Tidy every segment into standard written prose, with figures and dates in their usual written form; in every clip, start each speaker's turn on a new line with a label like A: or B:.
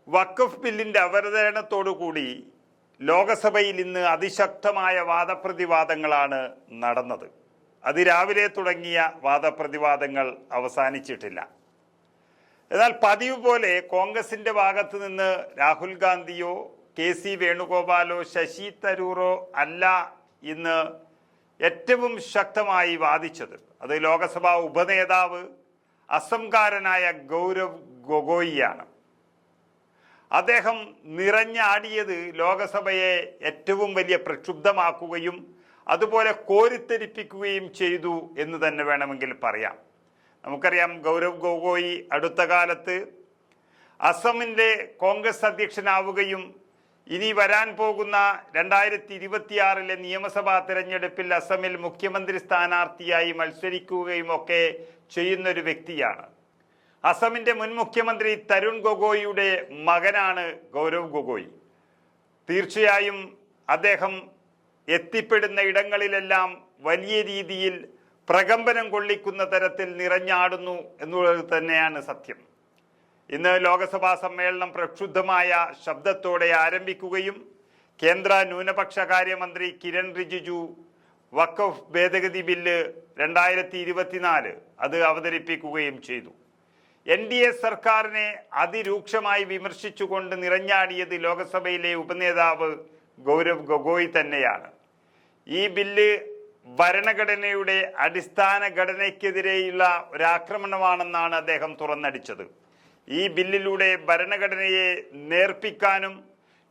A: വഖഫ് ബില്ലിന്റെ അവതരണത്തോടുകൂടി ലോകസഭയിൽ ഇന്ന് അതിശക്തമായ വാദപ്രതിവാദങ്ങളാണ് നടന്നത്. അതിരാവിലെ തുടങ്ങിയ വാദപ്രതിവാദങ്ങൾ അവസാനിച്ചിട്ടില്ല. എന്നാൽ പതിവ് പോലെ കോൺഗ്രസിന്റെ ഭാഗത്ത് നിന്ന് രാഹുൽ ഗാന്ധിയോ KC വേണുഗോപാലോ ശശി തരൂറോ അല്ല ഇന്ന് ഏറ്റവും ശക്തമായി വാദിച്ചത്. അത് ലോകസഭാ ഉപനേതാവ് അസംകാരനായ ഗൗരവ് ഗൊഗോയിയാണ്. അദ്ദേഹം നിറഞ്ഞാടിയത് ലോകസഭയെ ഏറ്റവും വലിയ പ്രക്ഷുബ്ധമാക്കുകയും അതുപോലെ കോരിത്തെരിപ്പിക്കുകയും ചെയ്തു എന്ന് തന്നെ വേണമെങ്കിൽ പറയാം. നമുക്കറിയാം, ഗൗരവ് ഗൊഗോയി അടുത്ത കാലത്ത് അസമിൻ്റെ കോൺഗ്രസ് അധ്യക്ഷനാവുകയും ഇനി വരാൻ പോകുന്ന 2026 നിയമസഭാ തെരഞ്ഞെടുപ്പിൽ അസമിൽ മുഖ്യമന്ത്രി സ്ഥാനാർത്ഥിയായി മത്സരിക്കുകയും ഒക്കെ ചെയ്യുന്നൊരു വ്യക്തിയാണ്. അസമിൻ്റെ മുൻ മുഖ്യമന്ത്രി തരുൺ ഗൊഗോയിയുടെ മകനാണ് ഗൗരവ് ഗൊഗോയി. തീർച്ചയായും അദ്ദേഹം എത്തിപ്പെടുന്ന ഇടങ്ങളിലെല്ലാം വലിയ രീതിയിൽ പ്രകമ്പനം കൊള്ളിക്കുന്ന തരത്തിൽ നിറഞ്ഞാടുന്നു എന്നുള്ളത് തന്നെയാണ് സത്യം. ഇന്ന് ലോകസഭാ സമ്മേളനം പ്രക്ഷുബ്ധമായ ശബ്ദത്തോടെ ആരംഭിക്കുകയും കേന്ദ്ര ന്യൂനപക്ഷകാര്യമന്ത്രി കിരൺ റിജിജു വഖഫ് ഭേദഗതി ബില്ല് 2024 അത് അവതരിപ്പിക്കുകയും ചെയ്തു. NDA സർക്കാരിനെ അതിരൂക്ഷമായി വിമർശിച്ചുകൊണ്ട് നിറഞ്ഞാടിയത് ലോകസഭയിലെ ഉപനേതാവ് ഗൗരവ് ഗൊഗോയി തന്നെയാണ്. ഈ ബില്ല് ഭരണഘടനയുടെ അടിസ്ഥാന ഘടനയ്ക്കെതിരെയുള്ള ഒരാക്രമണമാണെന്നാണ് അദ്ദേഹം തുറന്നടിച്ചത്. ഈ ബില്ലിലൂടെ ഭരണഘടനയെ നേർപ്പിക്കാനും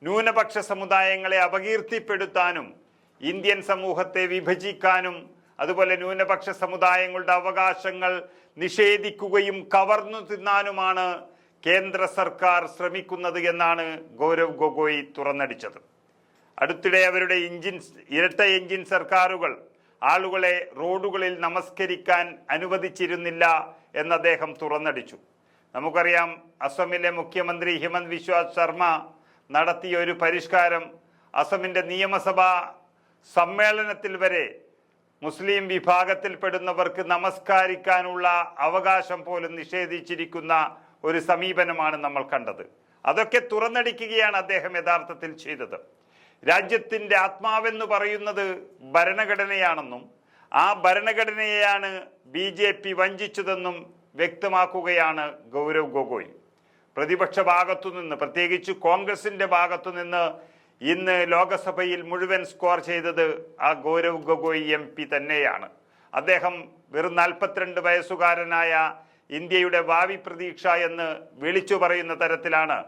A: ന്യൂനപക്ഷ സമുദായങ്ങളെ അപകീർത്തിപ്പെടുത്താനും ഇന്ത്യൻ സമൂഹത്തെ വിഭജിക്കാനും അതുപോലെ ന്യൂനപക്ഷ സമുദായങ്ങളുടെ അവകാശങ്ങൾ നിഷേധിക്കുകയും കവർന്നു തിന്നാനുമാണ് കേന്ദ്ര സർക്കാർ ശ്രമിക്കുന്നത് എന്നാണ് ഗൗരവ് ഗൊഗോയി തുറന്നടിച്ചത്. അടുത്തിടെ അവരുടെ ഇരട്ട എഞ്ചിൻ സർക്കാരുകൾ ആളുകളെ റോഡുകളിൽ നമസ്കരിക്കാൻ അനുവദിച്ചിരുന്നില്ല എന്ന് അദ്ദേഹം തുറന്നടിച്ചു. നമുക്കറിയാം, അസമിലെ മുഖ്യമന്ത്രി ഹിമന്ത് ബിശ്വ ശർമ്മ നടത്തിയ ഒരു പരിഷ്കാരം അസമിൻ്റെ നിയമസഭാ സമ്മേളനത്തിൽ വരെ മുസ്ലിം വിഭാഗത്തിൽപ്പെടുന്നവർക്ക് നമസ്കരിക്കാനുള്ള അവകാശം പോലും നിഷേധിച്ചിരിക്കുന്ന ഒരു സമീപനമാണ് നമ്മൾ കണ്ടത്. അതൊക്കെ തുറന്നടിക്കുകയാണ് അദ്ദേഹം യഥാർത്ഥത്തിൽ ചെയ്തത്. രാജ്യത്തിൻ്റെ ആത്മാവെന്ന് പറയുന്നത് ഭരണഘടനയാണെന്നും ആ ഭരണഘടനയെയാണ് BJP വഞ്ചിച്ചതെന്നും വ്യക്തമാക്കുകയാണ് ഗൗരവ് ഗൊഗോയി. പ്രതിപക്ഷ ഭാഗത്തുനിന്ന്, പ്രത്യേകിച്ച് കോൺഗ്രസിന്റെ ഭാഗത്തുനിന്ന് ഇന്ന് ലോകസഭയിൽ മുഴുവൻ സ്കോർ ചെയ്തത് ആ ഗൗരവ് ഗൊഗോയി MP തന്നെയാണ്. അദ്ദേഹം വെറും 42 വയസ്സുകാരനായ ഇന്ത്യയുടെ ഭാവി പ്രതീക്ഷ എന്ന് വിളിച്ചു പറയുന്ന തരത്തിലാണ്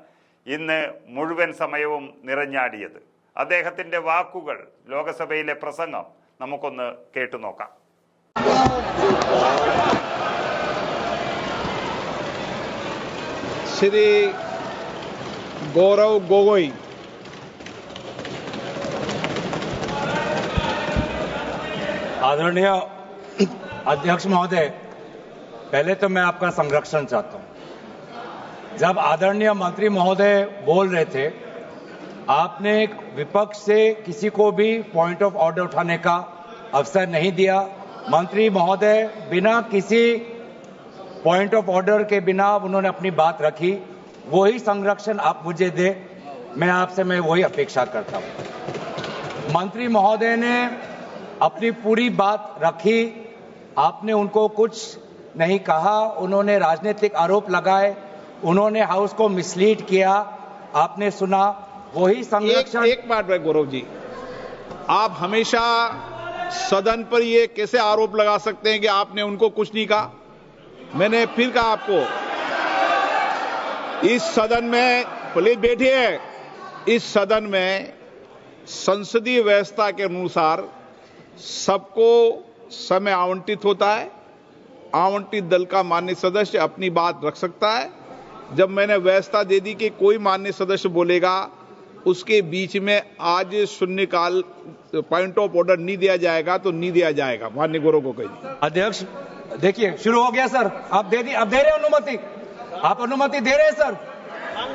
A: ഇന്ന് മുഴുവൻ സമയവും നിറഞ്ഞാടിയത്. അദ്ദേഹത്തിൻ്റെ വാക്കുകൾ, ലോകസഭയിലെ പ്രസംഗം നമുക്കൊന്ന് കേട്ടു നോക്കാം.
B: श्री गौरव गोगोई
C: आदरणीय अध्यक्ष महोदय, पहले तो मैं आपका संरक्षण चाहता हूं। जब आदरणीय मंत्री महोदय बोल रहे थे, आपने विपक्ष से किसी को भी पॉइंट ऑफ ऑर्डर उठाने का अवसर नहीं दिया। मंत्री महोदय बिना किसी पॉइंट ऑफ ऑर्डर के बिना उन्होंने अपनी बात रखी। वही संरक्षण आप मुझे दे, मैं वही अपेक्षा करता हूं। मंत्री महोदय ने अपनी पूरी बात रखी, आपने उनको कुछ नहीं कहा। उन्होंने राजनीतिक आरोप लगाए, उन्होंने हाउस को मिसलीड किया, आपने सुना। वही संरक्षण
B: एक बात है गौरव जी, आप हमेशा सदन पर ये कैसे आरोप लगा सकते हैं कि आपने उनको कुछ नहीं कहा? मैंने फिर कहा आपको, इस सदन में, प्लीज बैठिए, इस सदन में संसदीय व्यवस्था के अनुसार सबको समय आवंटित होता है। आवंटित दल का माननीय सदस्य अपनी बात रख सकता है। जब मैंने व्यवस्था दे दी कि कोई माननीय सदस्य बोलेगा, उसके बीच में आज शून्यकाल पॉइंट ऑफ ऑर्डर नहीं दिया जाएगा तो नहीं दिया जाएगा। माननीय गौरव गोगोई
C: अध्यक्ष, देखिए शुरू हो गया सर, आप दे रहे अनुमति, आप अनुमति दे रहे हैं सर।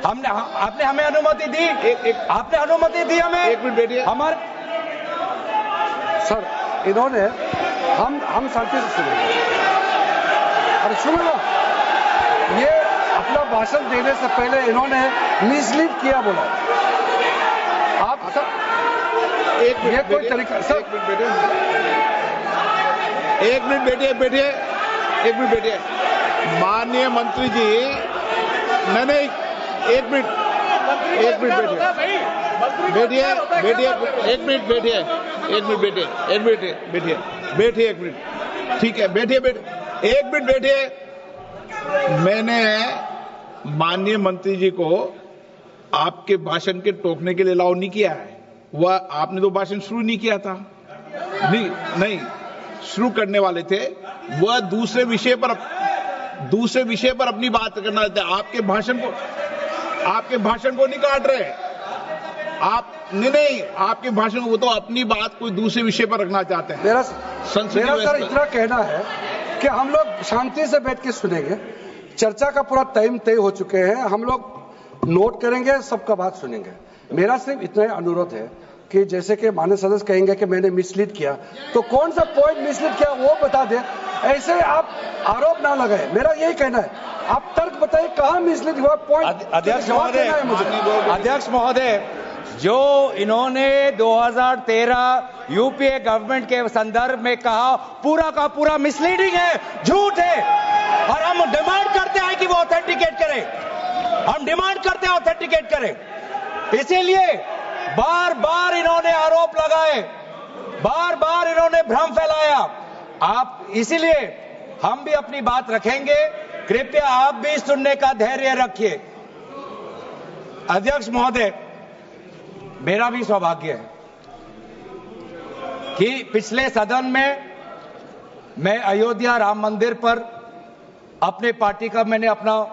C: आपने हमें अनुमति दी, आपने अनुमति दी हमें।
B: एक मिनट बैठिए।
C: हमारे
D: सर, इन्होंने हम शांति से सुनेंगे। अरे सुनो, ये अपना भाषण देने से पहले इन्होंने मिसलीड किया बोला। आप सर,
B: एक
D: ये
B: मिनट
D: कोई
B: बैठिए,
D: तरीका सर,
B: एक मिनट बैठिए, एक मिनट बैठिए। माननीय मंत्री जी, नहीं, एक मिनट बैठिए, एक मिनट बैठिए, ठीक है, बैठिए, एक मिनट बैठिए। मैंने माननीय मंत्री जी को आपके भाषण के टोकने के लिए अलाउ नहीं किया है। वह आपने तो भाषण शुरू नहीं किया था, नहीं शुरू करने वाले थे। वह दूसरे विषय पर अपनी बात करना चाहते। आपके भाषण को नहीं काट रहे आप, नहीं, आपके भाषण को, वो तो अपनी बात कोई दूसरे विषय पर रखना चाहते हैं।
D: मेरा सर इतना कहना है कि हम लोग शांति से बैठ के सुनेंगे। चर्चा का पूरा टाइम तय हो चुके हैं, हम लोग नोट करेंगे, सबका बात सुनेंगे। मेरा सिर्फ इतना ही अनुरोध है कि जैसे कि माननीय सदस्य कहेंगे कि मैंने मिसलीड किया, तो कौन सा पॉइंट मिसलीड किया वो बता दे, ऐसे आप आरोप ना लगाए। मेरा यही कहना है, आप तर्क बताइए कहां मिसलीड हुआ पॉइंट।
C: अध्यक्ष महोदय, जो इन्होंने 2013 यूपीए गवर्नमेंट के संदर्भ में कहा, पूरा का पूरा मिसलीडिंग है, झूठ है, और हम डिमांड करते हैं कि वो ऑथेंटिकेट करें। इसीलिए बार बार इन्होंने आरोप लगाए, बार बार इन्होंने भ्रम फैलाया। आप इसीलिए हम भी अपनी बात रखेंगे, कृपया आप भी सुनने का धैर्य रखिए। अध्यक्ष महोदय, मेरा भी सौभाग्य है कि पिछले सदन में मैं अयोध्या राम मंदिर पर अपने पार्टी का मैंने अपना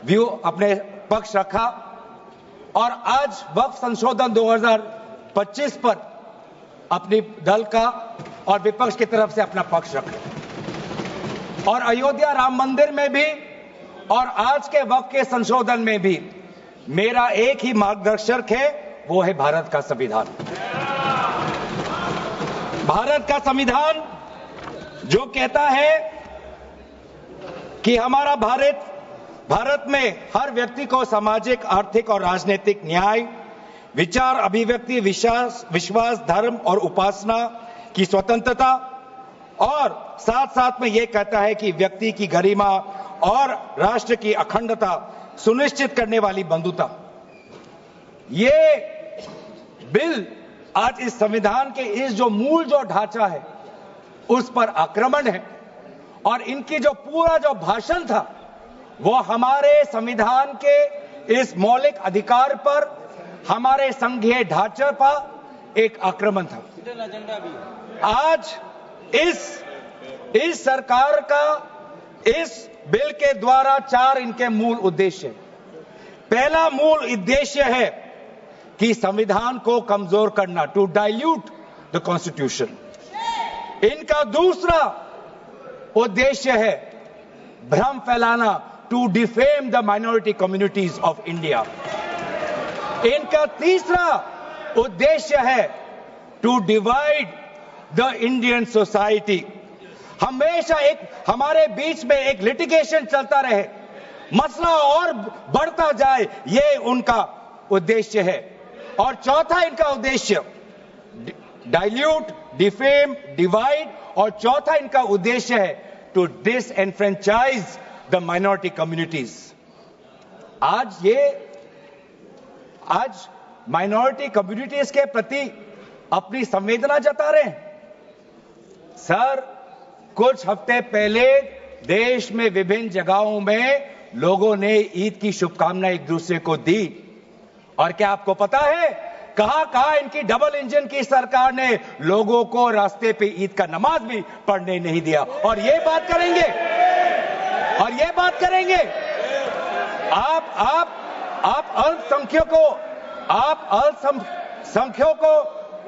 C: व्यू, अपने पक्ष रखा, और आज वक्फ संशोधन 2025 पर अपनी दल का और विपक्ष की तरफ से अपना पक्ष रखा। और अयोध्या राम मंदिर में भी और आज के वक्फ के संशोधन में भी मेरा एक ही मार्गदर्शक है, वो है भारत का संविधान। भारत का संविधान जो कहता है कि हमारा भारत में हर व्यक्ति को सामाजिक, आर्थिक और राजनीतिक न्याय, विचार, अभिव्यक्ति, विश्वास, धर्म और उपासना की स्वतंत्रता, और साथ साथ में यह कहता है कि व्यक्ति की गरिमा और राष्ट्र की अखंडता सुनिश्चित करने वाली बंधुता। ये बिल आज इस संविधान के इस जो मूल जो ढांचा है उस पर आक्रमण है, और इनकी जो पूरा जो भाषण था वो हमारे संविधान के इस मौलिक अधिकार पर, हमारे संघीय ढांचे पर एक आक्रमण था। आज इस सरकार का इस बिल के द्वारा 4 इनके मूल उद्देश्य है। पहला मूल उद्देश्य है कि संविधान को कमजोर करना, टू डाइल्यूट द कॉन्स्टिट्यूशन। इनका दूसरा उद्देश्य है भ्रम फैलाना, to defame the minority communities of India. इनका तीसरा उद्देश्य है to divide the Indian society. हमेशा हमारे बीच में एक लिटिगेशन चलता रहे, मसला और बढ़ता जाए, ये उनका उद्देश्य है। और चौथा इनका उद्देश्य डाइल्यूट, डिफेम, डिवाइड, और चौथा इनका उद्देश्य है to disenfranchise the minority communities. आज माइनॉरिटी कम्युनिटीज के प्रति अपनी संवेदना जता रहे हैं। सर, कुछ हफ्ते पहले देश में विभिन्न जगहों में लोगों ने ईद की शुभकामनाएं एक दूसरे को दी, और क्या आपको पता है कहां इनकी डबल इंजन की सरकार ने लोगों को रास्ते पे ईद का नमाज भी पढ़ने नहीं दिया। और ये बात करेंगे आप अल्पसंख्यकों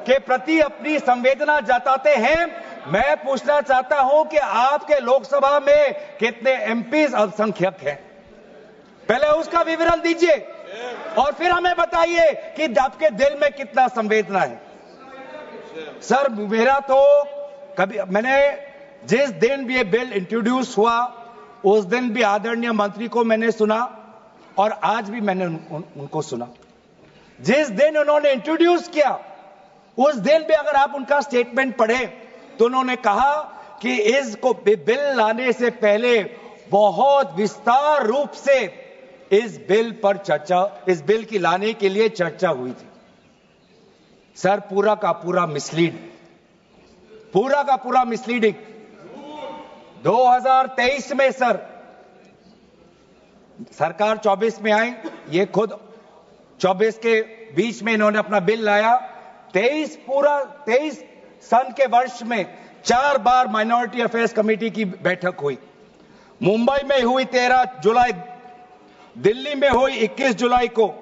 C: के प्रति अपनी संवेदना जताते हैं। मैं पूछना चाहता हूं कि आपके लोकसभा में कितने एमपीज अल्पसंख्यक हैं? पहले उसका विवरण दीजिए और फिर हमें बताइए कि आपके दिल में कितना संवेदना है। सर, मेरा तो मैंने जिस दिन भी ये बिल इंट्रोड्यूस हुआ उस दिन भी आदरणीय मंत्री को मैंने सुना, और आज भी मैंने उनको सुना। जिस दिन उन्होंने इंट्रोड्यूस किया उस दिन भी अगर आप उनका स्टेटमेंट पढ़े तो उन्होंने कहा कि इसको बिल लाने से पहले बहुत विस्तार रूप से इस बिल पर चर्चा, इस बिल की लाने के लिए चर्चा हुई थी। सर पूरा का पूरा मिसलीड, पूरा का पूरा मिसलीडिंग। 2023 में सर सरकार 24 में आई, ये खुद 24 के बीच में इन्होंने अपना बिल लाया। 23 सन के वर्ष में 4 बार माइनॉरिटी अफेयर्स कमेटी की बैठक हुई। मुंबई में हुई 13 जुलाई, दिल्ली में हुई 21 जुलाई को,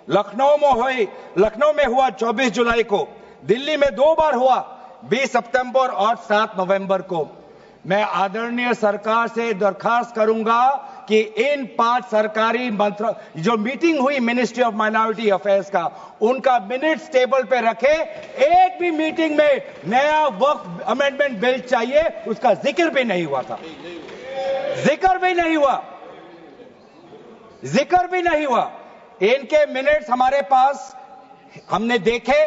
C: लखनऊ में हुआ 24 जुलाई को, दिल्ली में 2 बार हुआ 20 सितंबर और 7 नवंबर को। मैं आदरणीय सरकार से दरखास्त करूंगा कि इन 5 सरकारी मंत्रालय जो मीटिंग हुई मिनिस्ट्री ऑफ माइनॉरिटी अफेयर्स का, उनका मिनट्स टेबल पे रखे। एक भी मीटिंग में नया वक्फ अमेंडमेंट बिल चाहिए उसका जिक्र भी नहीं हुआ था, जिक्र भी नहीं हुआ, जिक्र भी नहीं हुआ। इनके मिनट्स हमारे पास, हमने देखे।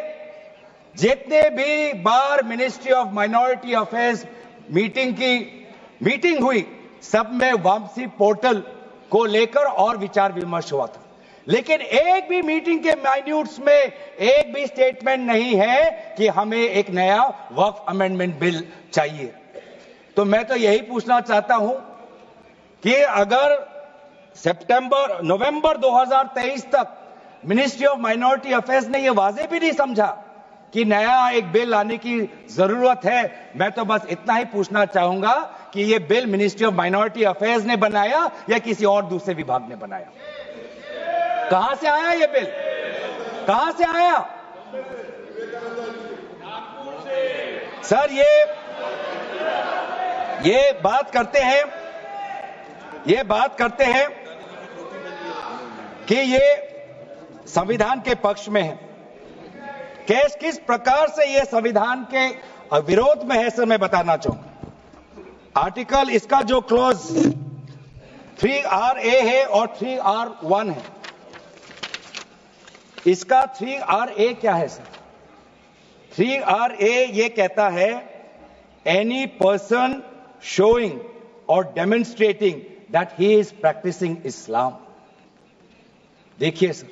C: जितने भी बार Ministry of Minority Affairs meeting हुई, सब में वापसी पोर्टल को लेकर और विचार विमर्श हुआ था, लेकिन एक भी मीटिंग के माइन्यूट्स में एक भी स्टेटमेंट नहीं है कि हमें एक नया वक्फ अमेंडमेंट बिल चाहिए। तो मैं तो यही पूछना चाहता हूं कि अगर नवंबर 2023 तक मिनिस्ट्री ऑफ माइनॉरिटी अफेयर्स ने यह वाजे भी नहीं समझा कि नया एक बिल लाने की जरूरत है, मैं तो बस इतना ही पूछना चाहूंगा कि यह bill ministry of Minority affairs ने बनाया या किसी और दूसरे विभाग ने बनाया? कहां से आया यह बिल, कहां से आया? सर ये बात करते हैं कि ये संविधान के पक्ष में है। केस किस प्रकार से ये संविधान के विरोध में है सर, मैं बताना चाहूंगा। आर्टिकल, इसका जो क्लॉज 3RA है और 3R1 है। इसका 3RA क्या है सर? 3RA ये कहता है any person showing or demonstrating that he is practising Islam. देखिए सर,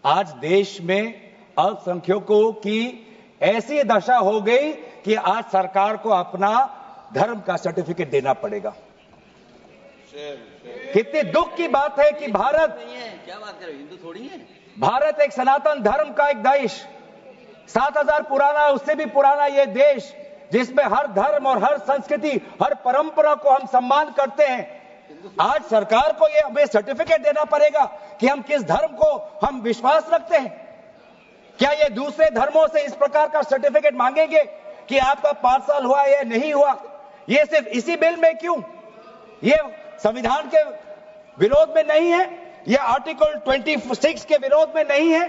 C: आज देश में अल्पसंख्यकों की ऐसी दशा हो गई कि आज सरकार को अपना धर्म का सर्टिफिकेट देना पड़ेगा। कितने दुख की बात है कि भारत,
E: क्या बात कर रहे हो, हिंदू थोड़ी है।
C: भारत एक सनातन धर्म का एक देश, 7000 पुराना, उससे भी पुराना ये देश, जिसमें हर धर्म और हर संस्कृति, हर परंपरा को हम सम्मान करते हैं। आज सरकार को ये हमें सर्टिफिकेट देना पड़ेगा कि हम किस धर्म को हम विश्वास रखते हैं। क्या ये दूसरे धर्मों से इस प्रकार का सर्टिफिकेट मांगेंगे कि आपका 5 साल हुआ या नहीं हुआ? ये सिर्फ इसी बिल में क्यों? ये संविधान के विरोध में नहीं है? ये आर्टिकल 26 के विरोध में नहीं है?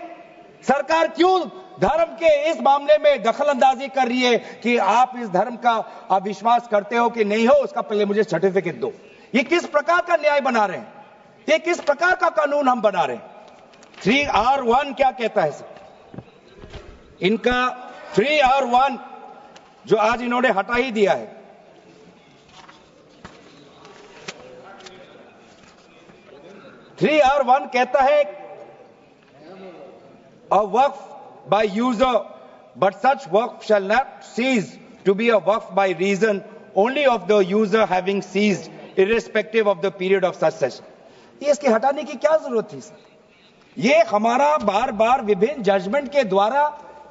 C: सरकार क्यों धर्म के इस मामले में दखलंदाजी कर रही है कि आप इस धर्म का आप विश्वास करते हो कि नहीं हो, उसका पहले मुझे सर्टिफिकेट दो? ये किस प्रकार का न्याय बना रहे हैं? ये किस प्रकार का कानून हम बना रहे हैं? 3R1 क्या कहता है सर? इनका 3R1 जो आज इन्होंने हटा ही दिया है, (3R1) कहता है a waqf by user, but such waqf shall not cease to be a waqf by reason only of the user having ceased, irrespective of the period of such cession. ये इसके हटाने की क्या जरूरत थी सर? ये हमारा बार बार विभिन्न जजमेंट के द्वारा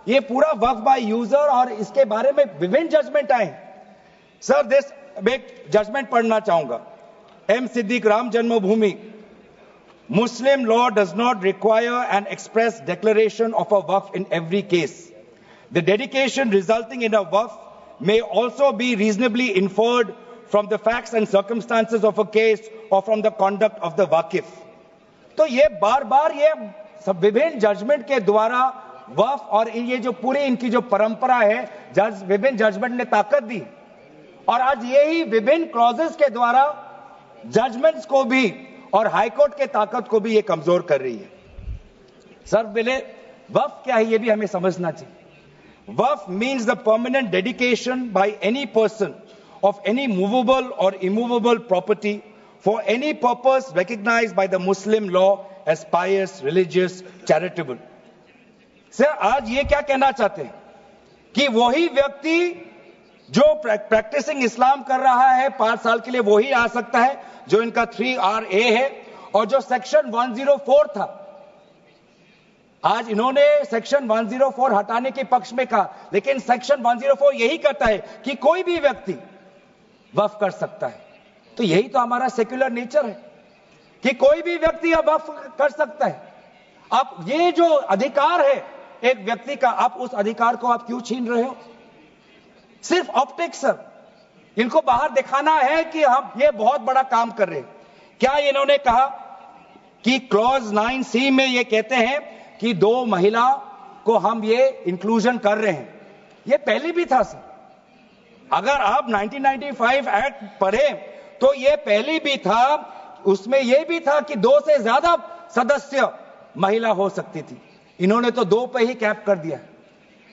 C: ये पूरा वक्फ बाय यूजर और इसके बारे में विभिन्न जजमेंट आए सर। दिस एक जजमेंट पढ़ना चाहूंगा। M Siddique, Ram Janmabhoomi, Muslim law does not require an express declaration of a waqf in every case. The dedication resulting in a waqf may also be reasonably inferred from the facts and circumstances of a case or from the conduct of the waqif. तो ये बार बार ये सब विभिन्न judgement के द्वारा वक्फ और ये जो पूरी इनकी जो परंपरा है, विभिन्न जजमेंट ने ताकत दी, और आज यही विभिन्न क्लॉजेस के द्वारा जजमेंट्स को भी
F: और हाईकोर्ट के ताकत को भी ये कमजोर कर रही है। सर बोले वक्फ क्या है ये भी हमें समझना चाहिए। Waqf means the permanent dedication by any person of any movable or immovable property for any purpose recognized by the Muslim law as pious, religious, charitable. Sir आज ये क्या कहना चाहते हैं कि वही व्यक्ति जो प्रैक्टिसिंग इस्लाम कर रहा है 5 साल के लिए वही आ सकता है जो इनका 3RA है, और जो सेक्शन 104 था, आज इन्होंने सेक्शन 104 हटाने के पक्ष में कहा, लेकिन सेक्शन 104 यही कहता है कि कोई भी व्यक्ति वक्फ कर सकता है। तो यही तो हमारा सेक्युलर नेचर है कि कोई भी व्यक्ति अब वक्फ कर सकता है। अब ये जो अधिकार है एक व्यक्ति का, आप उस अधिकार को आप क्यों छीन रहे हो? सिर्फ ऑप्टिक्स सर, इनको बाहर दिखाना है कि हम ये बहुत बड़ा काम कर रहे हैं। क्या इन्होंने कहा कि क्लॉज 9C में ये कहते हैं कि 2 महिला को हम ये इंक्लूजन कर रहे हैं? ये पहले भी था सर, अगर आप 1995 एक्ट पढ़े तो ये पहले भी था, उसमें यह भी था कि 2 से ज्यादा सदस्य महिला हो सकती थी। इन्होंने तो 2 पे ही कैप कर दिया,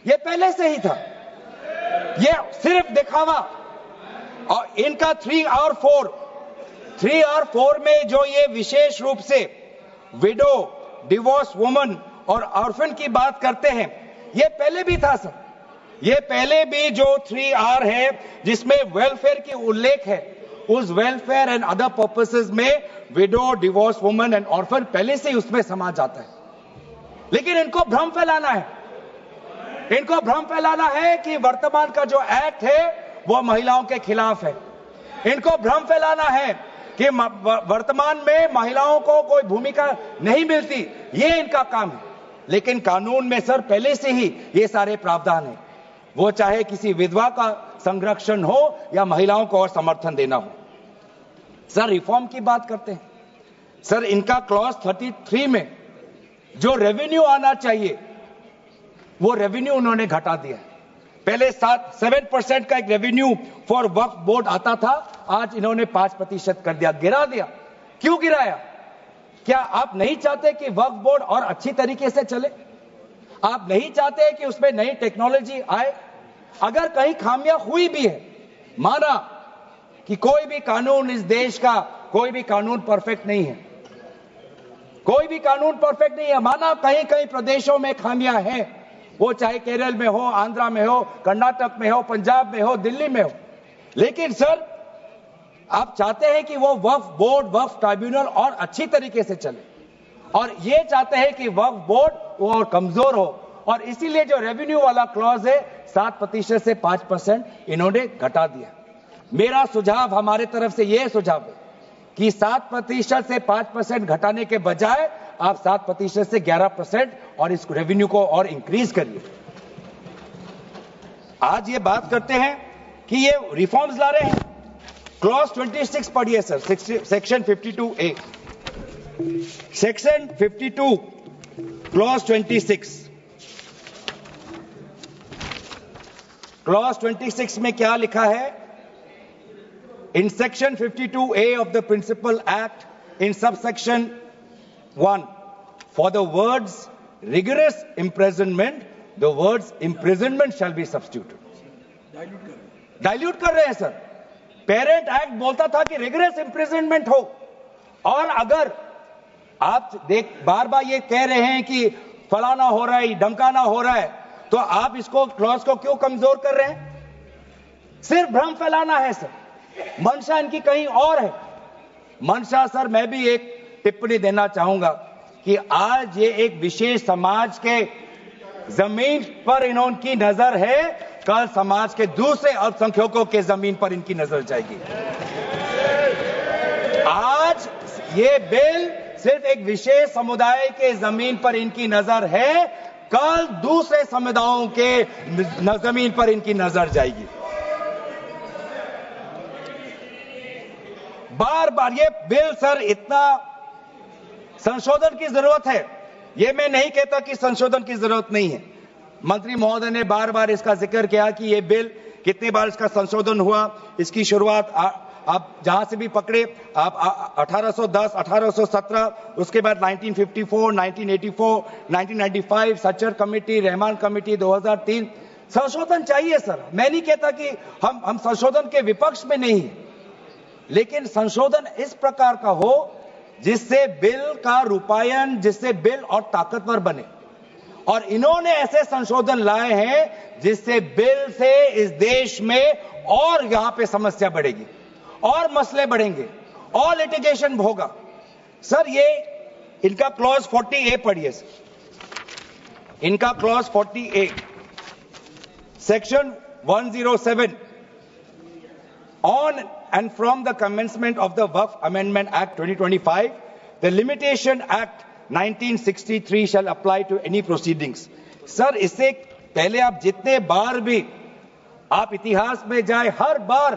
F: ये पहले से ही था, ये सिर्फ दिखावा। और इनका 3 और 4 में जो ये विशेष रूप से विडो, डिवोर्स वुमन और ऑर्फन की बात करते हैं, ये पहले भी था सर। ये पहले भी जो 3R है जिसमें वेलफेयर की उल्लेख है, उस वेलफेयर एंड अदर पर्पसेस में window, divorce woman and orphan पहले से ही उसमें समा जाता है। लेकिन इनको भ्रम फैलाना है, इनको भ्रम फैलाना है कि वर्तमान का जो एक्ट है वो महिलाओं के खिलाफ है। इनको भ्रम फैलाना है कि वर्तमान में महिलाओं को कोई भूमिका नहीं मिलती, ये इनका काम है। लेकिन कानून में सर पहले से ही ये सारे प्रावधान है, वो चाहे किसी विधवा का संरक्षण हो या महिलाओं को और समर्थन देना हो। सर रिफॉर्म की बात करते हैं, सर इनका क्लॉज 33 में जो रेवेन्यू आना चाहिए वो रेवेन्यू उन्होंने घटा दिया। पहले 7% का एक रेवेन्यू फॉर वक्फ बोर्ड आता था, आज इन्होंने 5% कर दिया, गिरा दिया। क्यों गिराया? क्या आप नहीं चाहते कि वक्फ बोर्ड और अच्छी तरीके से चले? आप नहीं चाहते कि उसमें नई टेक्नोलॉजी आए? अगर कहीं खामियां हुई भी है, माना कि कोई भी कानून इस देश का, कोई भी कानून परफेक्ट नहीं है, कोई भी कानून परफेक्ट नहीं है, माना कहीं कहीं प्रदेशों में खामियां हैं, वो चाहे केरल में हो, आंध्रा में हो, कर्नाटक में हो, पंजाब में हो, दिल्ली में हो, लेकिन सर आप चाहते हैं कि वो वक्फ बोर्ड, वक्फ ट्राइब्यूनल और अच्छी तरीके से चले, और ये चाहते हैं कि वक्फ बोर्ड और कमजोर हो, और इसीलिए जो रेवेन्यू वाला क्लॉज है 7% से 5% इन्होंने घटा दिया। मेरा सुझाव, हमारे तरफ से यह सुझाव है कि 7% से 5% घटाने के बजाय आप 7% से 11% और इस रेवेन्यू को और इंक्रीज करिए। आज ये बात करते हैं कि ये रिफॉर्म्स ला रहे हैं। क्लॉज 26 पढ़िए sir, section 52A, section 52 clause 26। Clause 26 में क्या लिखा है? In section 52A of the Principal Act, in subsection 1, for the words rigorous imprisonment, the words imprisonment shall be substituted. Dilute कर रहे हैं सर। पेरेंट एक्ट बोलता था कि रिगरस इंप्रिजनमेंट हो, और अगर आप बार बार ये कह रहे हैं कि फलाना हो रहा है, धमकाना हो रहा है, तो आप इसको क्लॉज को क्यों कमजोर कर रहे हैं? सिर्फ भ्रम फैलाना है सर। मंशा इनकी कहीं और है। मंशा सर, मैं भी एक टिप्पणी देना चाहूंगा कि आज ये एक विशेष समाज के जमीन पर इनकी नजर है, कल समाज के दूसरे अल्पसंख्यकों के जमीन पर इनकी नजर जाएगी। आज ये बिल सिर्फ एक विशेष समुदाय के जमीन पर इनकी नजर है, कल दूसरे समुदायों के जमीन पर इनकी नजर जाएगी। बार बार ये बिल सर, इतना संशोधन की जरूरत है, ये मैं नहीं कहता कि संशोधन की जरूरत नहीं है। मंत्री महोदय ने बार बार इसका जिक्र किया कि ये बिल कितनी बार इसका संशोधन हुआ। इसकी शुरुआत आप जहां से भी पकड़े, आप 1810, 1817, उसके बाद 1954, 1984, 1995, सच्चर कमेटी, रहमान कमेटी 2003, संशोधन चाहिए सर। मैं नहीं कहता कि हम संशोधन के विपक्ष में नहीं, लेकिन संशोधन इस प्रकार का हो जिससे बिल का रूपायन, जिससे बिल और ताकतवर बने। और इन्होंने ऐसे संशोधन लाए हैं जिससे बिल से इस देश में और यहां पे समस्या बढ़ेगी और मसले बढ़ेंगे और लिटिगेशन होगा। सर ये इनका क्लॉज 40A पढ़िए सर। इनका clause 40A, section 107, on and from the commencement of the Waqf Amendment Act 2025, the Limitation Act 1963 shall apply to any proceedings. Sir इससे पहले आप जितने बार भी आप इतिहास में जाए, हर बार,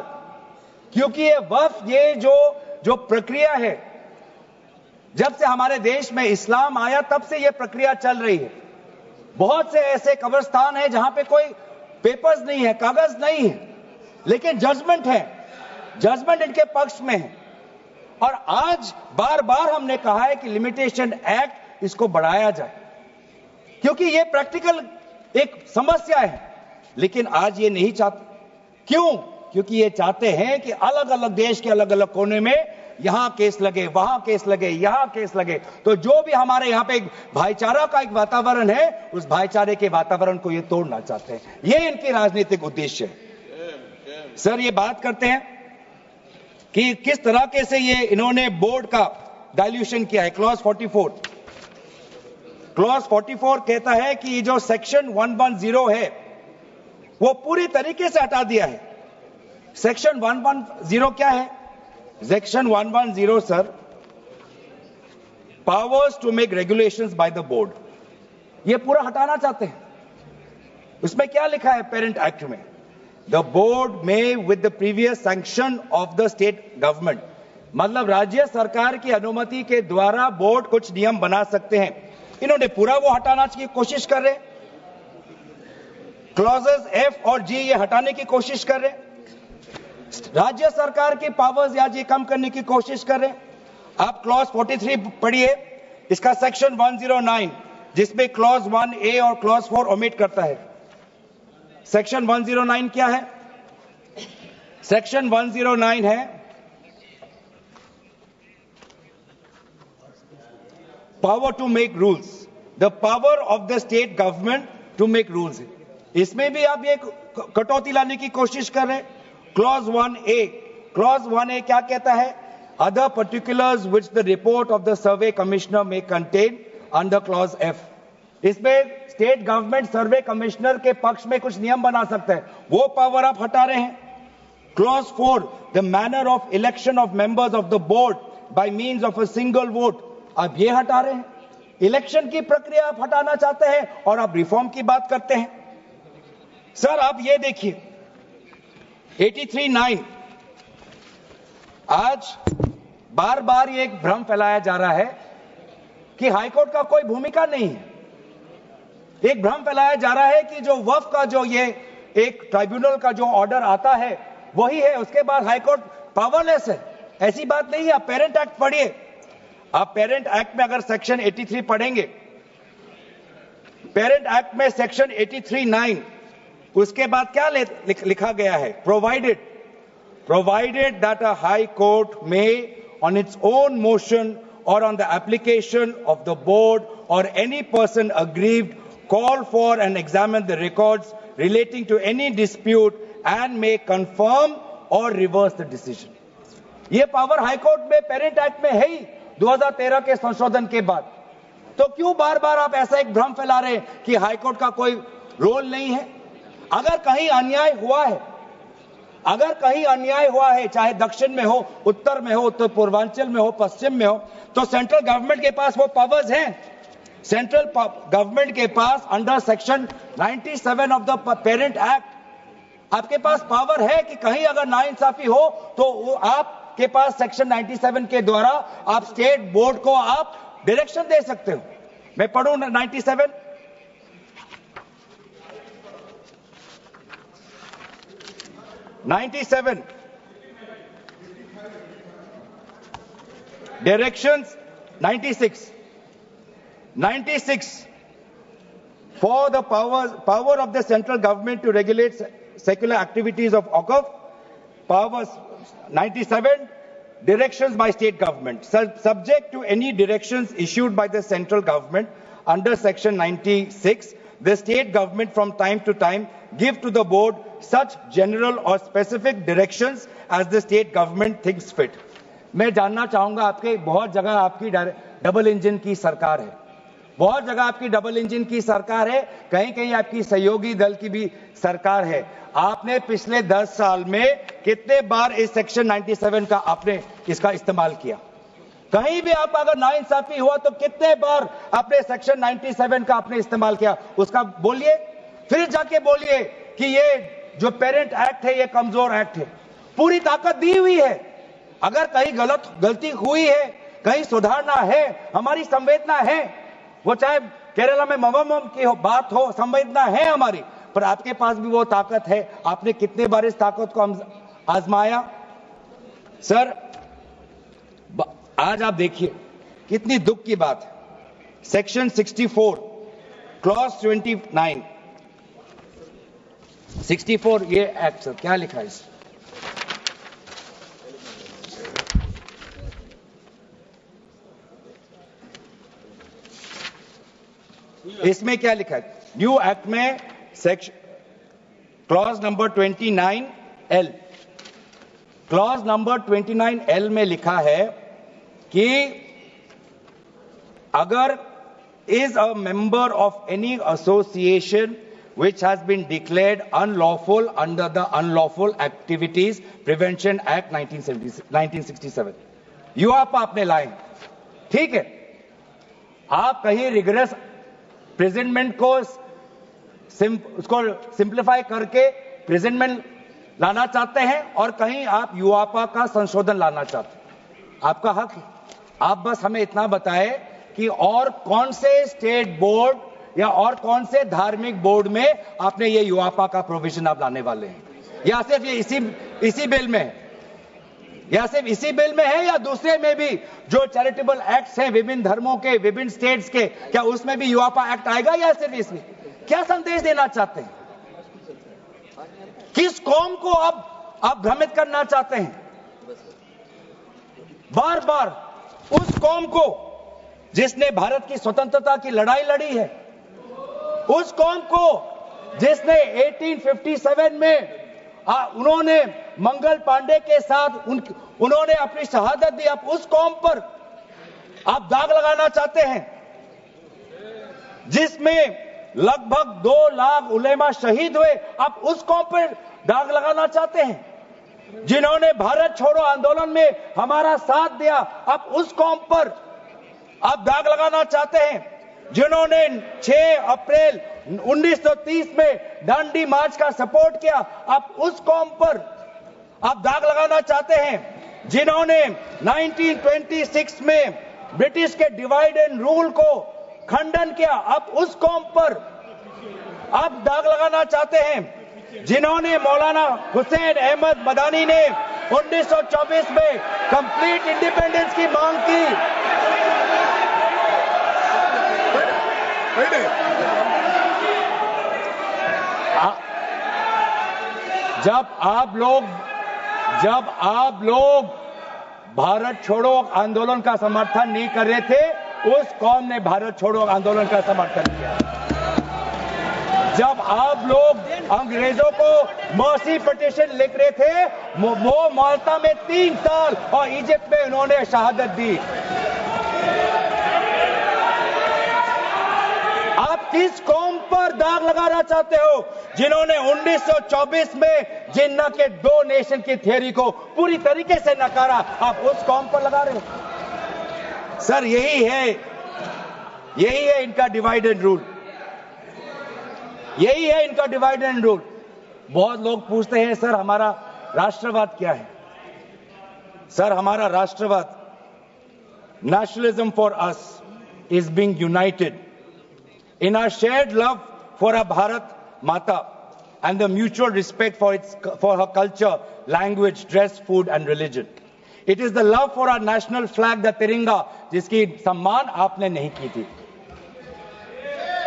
F: क्योंकि ये वक्फ, ये जो प्रक्रिया है, जब से हमारे देश में इस्लाम आया तब से ये प्रक्रिया चल रही है। बहुत से ऐसे कब्रिस्तान हैं जहां पे कोई पेपर्स नहीं है, कागज नहीं है, लेकिन जजमेंट है, जजमेंट इनके पक्ष में है। और आज बार बार हमने कहा है कि लिमिटेशन एक्ट इसको बढ़ाया जाए, क्योंकि ये प्रैक्टिकल एक समस्या है। लेकिन आज ये नहीं चाहते। क्यों? क्योंकि ये चाहते हैं कि अलग अलग देश के अलग अलग कोने में यहां केस लगे, वहां केस लगे, यहां केस लगे। तो जो भी हमारे यहां पे एक भाईचारा का एक वातावरण है, उस भाईचारे के वातावरण को ये तोड़ना चाहते हैं। ये इनकी राजनीतिक उद्देश्य है। सर ये बात करते हैं कि किस तरीके से ये इन्होंने बोर्ड का डाइल्यूशन किया है। क्लॉज 44, क्लॉज 44 कहता है कि ये जो सेक्शन 110 है वो पूरी तरीके से हटा दिया है। सेक्शन 110 क्या है? Section 110 sir, powers to make regulations by the board, ये पूरा हटाना चाहते हैं। उसमें क्या लिखा है पेरेंट एक्ट में? द बोर्ड में with the previous sanction of the state government, मतलब राज्य सरकार की अनुमति के द्वारा बोर्ड कुछ नियम बना सकते हैं। इन्होंने पूरा वो हटाना की कोशिश कर रहे। क्लॉजेस F और G ये हटाने की कोशिश कर रहे। राज्य सरकार की पावर्स या जी कम करने की कोशिश कर रहे। आप क्लॉज 43 पढ़िए, इसका सेक्शन 109, जिसमें क्लॉज 1A और क्लॉज 4 ओमिट करता है। सेक्शन 109 क्या है? सेक्शन 109 है power to make rules, the power of the state government to make rules. इसमें भी आप ये कटौती लाने की कोशिश कर रहे हैं। क्लॉज 1A, क्लॉज 1A क्या कहता है? Other particulars which the report of the survey commissioner में कंटेन अंडर क्लॉज F। इसमें स्टेट गवर्नमेंट सर्वे कमिश्नर के पक्ष में कुछ नियम बना सकता है, वो पावर आप हटा रहे हैं। Clause 4, the manner of election of members of the board by means of a single vote, आप ये हटा रहे हैं। इलेक्शन की प्रक्रिया आप हटाना चाहते हैं और आप रिफॉर्म की बात करते हैं। सर आप ये देखिए 83(9), आज बार बार ये एक भ्रम फैलाया जा रहा है कि हाईकोर्ट का कोई भूमिका नहीं है। एक भ्रम फैलाया जा रहा है कि जो वक्फ का जो ये एक ट्राइब्यूनल का जो ऑर्डर आता है वही है, उसके बाद हाईकोर्ट पावरलेस है। ऐसी बात नहीं है। आप पेरेंट एक्ट पढ़िए। आप पेरेंट एक्ट में अगर सेक्शन 83 पढ़ेंगे, पेरेंट एक्ट में सेक्शन 83(9), उसके बाद क्या लिखा गया है? Provided that a high court में on its own motion or on the application of the board or any person aggrieved call for and examine the records relating to any dispute and may confirm or reverse the decision। ये power high court में parent act में है ही 2013 के संशोधन के बाद। तो क्यों बार बार आप ऐसा एक भ्रम फैला रहे हैं कि हाई कोर्ट का कोई रोल नहीं है? अगर कहीं अन्याय हुआ है, अगर कहीं अन्याय हुआ है, चाहे दक्षिण में हो, उत्तर में हो, उत्तर पूर्वांचल में हो, पश्चिम में हो, तो सेंट्रल गवर्नमेंट के पास वो पावर्स हैं। सेंट्रल गवर्नमेंट के पास under section 97 of the parent act आपके पास पावर है कि कहीं अगर नाइंसाफी हो तो आपके पास सेक्शन 97 के द्वारा आप स्टेट बोर्ड को आप डायरेक्शन दे सकते हो। मैं पढ़ूं 97, directions 96 for the power of the central government to regulate secular activities of Waqf, powers 97 directions by state government subject to any directions issued by the central government under section 96. The state government from time to time give to the board such general or specific directions as the state government thinks fit. मैं जानना चाहूंगा, आपके बहुत जगह आपकी double engine की सरकार है, बहुत जगह आपकी डबल इंजन की सरकार है, कहीं कहीं आपकी सहयोगी दल की भी सरकार है। आपने पिछले 10 साल में कितने बार इस सेक्शन 97 का आपने इसका इस्तेमाल किया? कहीं भी आप अगर नाइंसाफी हुआ तो कितने बार आपने सेक्शन 97 का आपने इस्तेमाल किया? उसका बोलिए, फिर जाके बोलिए कि ये जो पेरेंट एक्ट है ये कमजोर एक्ट है। पूरी ताकत दी हुई है, अगर कहीं गलती हुई है, कहीं सुधारना है, हमारी संवेदना है, वो चाहे केरला में मवम की बात हो, संवेदना है हमारी, पर आपके पास भी वो ताकत है। आपने कितने बार इस ताकत को आजमाया? सर आज आप देखिए कितनी दुख की बात है, सेक्शन 64 क्लॉज 29 64 ये एक्ट सर क्या लिखा है इसमें क्या लिखा है? न्यू एक्ट में section clause number 29L, clause number 29L में लिखा है कि अगर is a member of any association which has been declared unlawful under the Unlawful Activities Prevention Act 1967, यूआपा आपने लाए, ठीक है, आप कहीं रिग्रेस प्रेजेंटमेंट को उसको सिंप्लीफाई करके प्रेजेंटमेंट लाना चाहते हैं और कहीं आप यूआपा का संशोधन लाना चाहते हैं, आपका हक है। आप बस हमें इतना बताएं कि और कौन से स्टेट बोर्ड या और कौन से धार्मिक बोर्ड में आपने ये यूआपा का प्रोविजन आप लाने वाले हैं, या सिर्फ ये इसी बिल में है, या सिर्फ इसी बिल में है, या दूसरे में भी जो चैरिटेबल एक्ट्स हैं विभिन्न धर्मों के, विभिन्न स्टेट्स के, क्या उसमें भी यूआपा एक्ट आएगा या सिर्फ इसमें? क्या संदेश देना चाहते हैं? किस कौम को आप भ्रमित करना चाहते हैं? बार बार उस कौम को जिसने भारत की स्वतंत्रता की लड़ाई लड़ी है, उस कौम को जिसने 1857 में उन्होंने मंगल पांडे के साथ उन्होंने अपनी शहादत दी, आप उस कौम पर आप दाग लगाना चाहते हैं जिसमें लगभग 2 लाख उलेमा शहीद हुए, आप उस कौम पर दाग लगाना चाहते हैं जिन्होंने भारत छोड़ो आंदोलन में हमारा साथ दिया, आप उस कौम पर आप दाग लगाना चाहते हैं जिन्होंने 6 अप्रैल 1930 में दांडी मार्च का सपोर्ट किया, आप उस कौम पर आप दाग लगाना चाहते हैं जिन्होंने 1926 में ब्रिटिश के डिवाइड एंड रूल को खंडन किया, आप उस कौम पर आप दाग लगाना चाहते हैं जिन्होंने मौलाना हुसैन अहमद मदानी ने 1924 में कंप्लीट इंडिपेंडेंस की मांग की। जब आप लोग भारत छोड़ो आंदोलन का समर्थन नहीं कर रहे थे, उस कौम ने भारत छोड़ो आंदोलन का समर्थन किया। जब आप लोग अंग्रेजों को मर्सी पिटीशन लिख रहे थे, वो माल्टा में 3 साल और इजिप्ट में उन्होंने शहादत दी। आप किस कौम पर दाग लगाना चाहते हो जिन्होंने 1924 में जिन्ना के 2 नेशन की थियरी को पूरी तरीके से नकारा, आप उस कौम पर लगा रहे हो? सर यही है इनका डिवाइड एंड रूल, यही है इनका डिवाइड एंड रूल। बहुत लोग पूछते हैं सर हमारा राष्ट्रवाद क्या है? सर हमारा राष्ट्रवाद, nationalism for us is being United in our shared love for our Bharat Mata and the mutual respect for her culture, language, dress, food and religion. It is the love for our national flag the Tiranga, जिसकी सम्मान आपने नहीं की थी।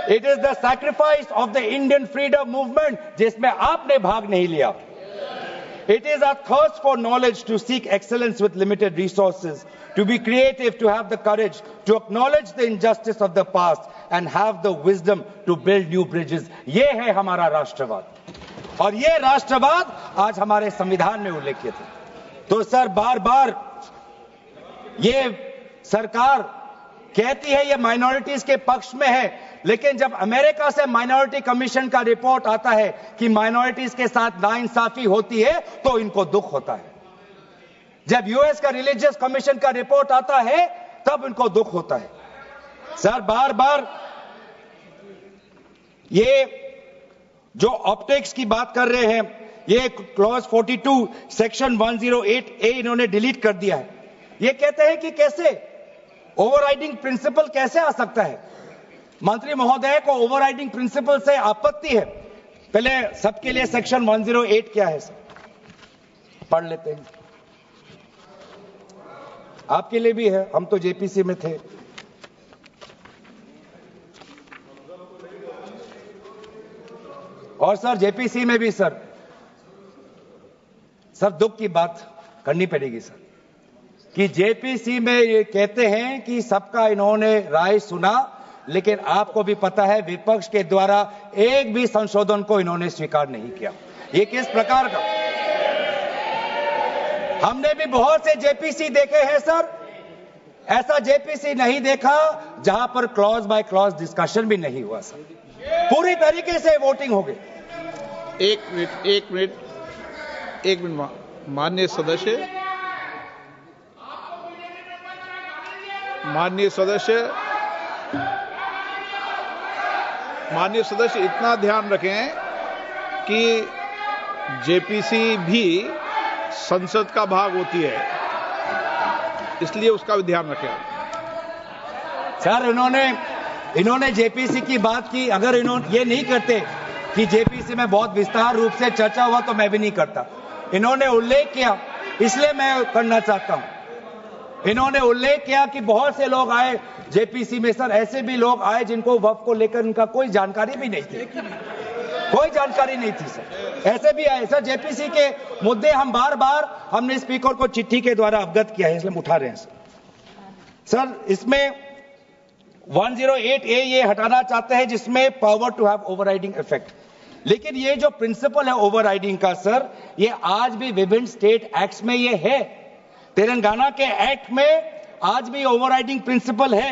F: It is the sacrifice of the Indian freedom movement, जिसमें आपने भाग नहीं लिया। It is our thirst for knowledge to seek excellence with limited resources, to be creative, to have the courage, to acknowledge the injustice of the past and have the wisdom to build new bridges. ये है हमारा राष्ट्रवाद, और ये राष्ट्रवाद आज हमारे संविधान में उल्लेखित है। तो सर, बार बार ये सरकार कहती है ये माइनॉरिटीज के पक्ष में है, लेकिन जब अमेरिका से माइनॉरिटी कमीशन का रिपोर्ट आता है कि माइनॉरिटीज के साथ नाइंसाफी होती है तो इनको दुख होता है। जब यूएस का रिलीजियस कमीशन का रिपोर्ट आता है तब इनको दुख होता है। सर, बार बार ये जो ऑप्टिक्स की बात कर रहे हैं, ये क्लॉज 42 सेक्शन 108A इन्होंने डिलीट कर दिया है। ये कहते हैं कि कैसे ओवरराइडिंग प्रिंसिपल कैसे आ सकता है। मंत्री महोदय को ओवरराइडिंग प्रिंसिपल से आपत्ति है। पहले सबके लिए सेक्शन 108 क्या है सर, पढ़ लेते हैं। आपके लिए भी है, हम तो जेपीसी में थे। और सर जेपीसी में भी सर दुख की बात करनी पड़ेगी सर, कि जेपीसी में ये कहते हैं कि सबका इन्होंने राय सुना, लेकिन आपको भी पता है विपक्ष के द्वारा एक भी संशोधन को इन्होंने स्वीकार नहीं किया। ये किस प्रकार का, हमने भी बहुत से जेपीसी देखे हैं सर, ऐसा जेपीसी नहीं देखा जहां पर क्लॉज बाय क्लॉज डिस्कशन भी नहीं हुआ सर, पूरी तरीके से वोटिंग हो गई।
B: एक मिनट माननीय सदस्य इतना ध्यान रखें कि जेपीसी भी संसद का भाग होती है, इसलिए उसका भी ध्यान रखें।
F: सर, इन्होंने जेपीसी की बात की। अगर इन्होंने ये नहीं करते कि जेपीसी में बहुत विस्तार रूप से चर्चा हुआ तो मैं भी नहीं करता। इन्होंने उल्लेख किया, इसलिए मैं करना चाहता हूं। इन्होंने उल्लेख किया कि बहुत से लोग आए जेपीसी में। सर, ऐसे भी लोग आए जिनको वक्फ को लेकर उनका कोई जानकारी भी नहीं थी, कोई जानकारी नहीं थी सर, ऐसे भी आए। सर, जेपीसी के मुद्दे हम बार बार हमने स्पीकर को चिट्ठी के द्वारा अवगत किया है, इसलिए हम उठा रहे हैं सर। इसमें 108A ये हटाना चाहते हैं, जिसमें power to have overriding effect. लेकिन ये जो प्रिंसिपल है ओवरराइडिंग का सर, ये आज भी विभिन्न स्टेट एक्ट्स में ये है। तेलंगाना के एक्ट में आज भी ओवरराइडिंग प्रिंसिपल है,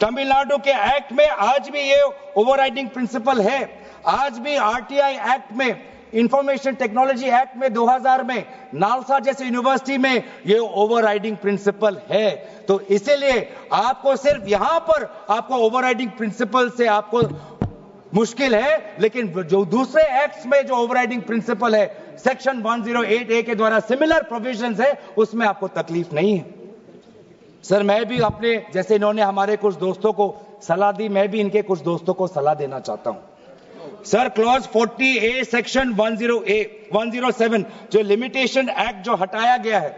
F: तमिलनाडु के एक्ट में आज भी ये ओवरराइडिंग प्रिंसिपल है, आज भी आरटीआई एक्ट में, इंफॉर्मेशन टेक्नोलॉजी एक्ट में 2000 में, नालसा जैसे यूनिवर्सिटी में ये ओवरराइडिंग प्रिंसिपल है। तो इसीलिए आपको सिर्फ यहां पर आपको ओवरराइडिंग प्रिंसिपल से आपको मुश्किल है, लेकिन जो दूसरे एक्ट्स में जो ओवरराइडिंग प्रिंसिपल है सेक्शन 108A के द्वारा सिमिलर प्रोविजंस है, उसमें आपको तकलीफ नहीं है। सर, मैं भी अपने जैसे इन्होंने हमारे कुछ दोस्तों को सलाह दी, मैं भी इनके कुछ दोस्तों को सलाह देना चाहता हूं। सर, क्लॉज 40A सेक्शन 107 जो लिमिटेशन एक्ट जो हटाया गया है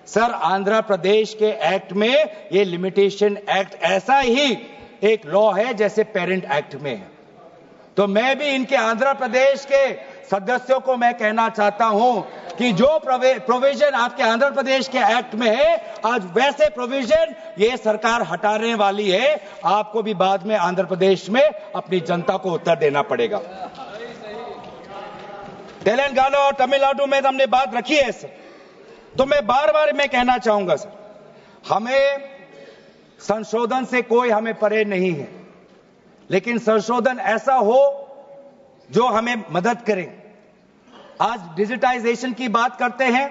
F: सर, आंध्र प्रदेश के एक्ट में ये लिमिटेशन एक्ट ऐसा ही एक लॉ है जैसे पेरेंट एक्ट में है। तो मैं भी इनके आंध्र प्रदेश के सदस्यों को मैं कहना चाहता हूं कि जो प्रोविजन आपके आंध्र प्रदेश के एक्ट में है, आज वैसे प्रोविजन ये सरकार हटाने वाली है। आपको भी बाद में आंध्र प्रदेश में अपनी जनता को उत्तर देना पड़ेगा। तेलंगाना और तमिलनाडु में हमने बात रखी है सर, तो मैं बार बार मैं कहना चाहूंगा सर, हमें संशोधन से कोई हमें परे नहीं है, लेकिन संशोधन ऐसा हो जो हमें मदद करे। आज डिजिटाइजेशन की बात करते हैं।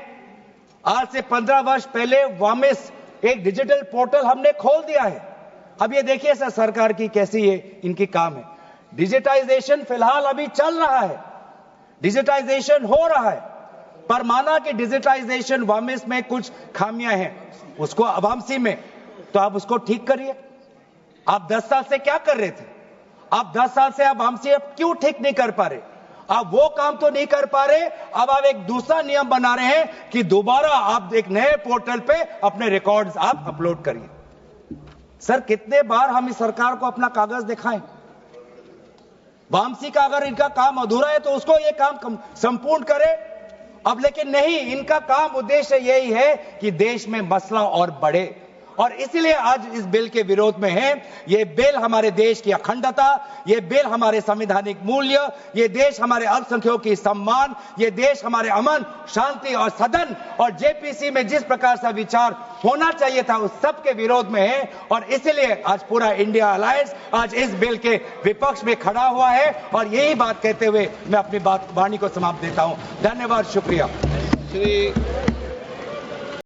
F: आज से 15 वर्ष पहले वामिस एक डिजिटल पोर्टल हमने खोल दिया है। अब ये देखिए सर, सरकार की कैसी ये इनकी काम है। डिजिटाइजेशन फिलहाल अभी चल रहा है, डिजिटाइजेशन हो रहा है, पर माना कि डिजिटाइजेशन वामिस में कुछ खामियां हैं, उसको अवामसी में, तो आप उसको ठीक करिए। आप 10 साल से क्या कर रहे थे? आप 10 साल से आप हमसे क्यों ठीक नहीं कर पा रहे? आप वो काम तो नहीं कर पा रहे, अब आप एक दूसरा नियम बना रहे हैं कि दोबारा आप एक नए पोर्टल पे अपने रिकॉर्ड्स आप अपलोड करिए। सर कितने बार हम इस सरकार को अपना कागज दिखाएं? वामसी का अगर इनका काम अधूरा है तो उसको ये काम संपूर्ण करे। अब लेकिन नहीं, इनका काम उद्देश्य यही है कि देश में मसला और बढ़े, और इसलिए आज इस बिल के विरोध में है। ये बिल हमारे देश की अखंडता, ये बिल हमारे संवैधानिक मूल्य, ये देश हमारे अल्पसंख्यकों की सम्मान, ये देश हमारे अमन, शांति और सदन और जेपीसी में जिस प्रकार से विचार होना चाहिए था उस सब के विरोध में है। और इसलिए आज पूरा इंडिया अलायंस आज इस बिल के विपक्ष में खड़ा हुआ है। और यही बात कहते हुए मैं अपनी वाणी को समाप्त देता हूं। धन्यवाद, शुक्रिया।
B: श्री